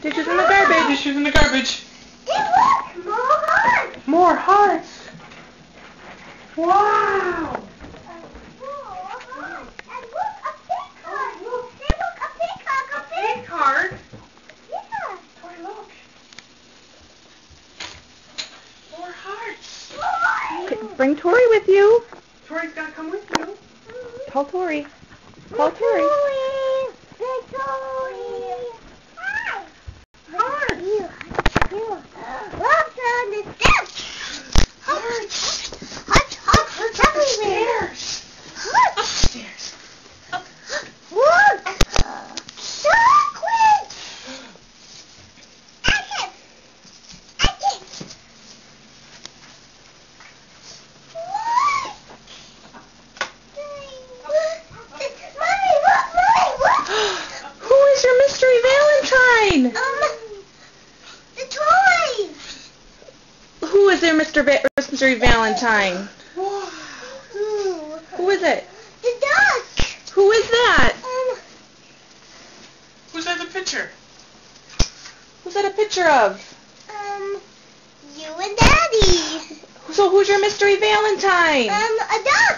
Tissues in the garbage. Tissues in the garbage. Hey, look! More hearts! More hearts. Wow. And look, a pig heart. Hey, look, a pig heart. A pig heart. Yeah. Tori, look. More hearts. Bring Tori with you. Tori's got to come with you. Call Tori. Call Tori. Hi. Hearts. Look on the steps. Hearts. Hearts everywhere. Look. Upstairs. Look. Chocolate. Action. Mommy, look. Who is your mystery Valentine? The toys. Who is their mystery Valentine? Who is it? The duck. Who is that? Who's that the picture? Who's that a picture of? You and Daddy. So who's your mystery Valentine? A duck.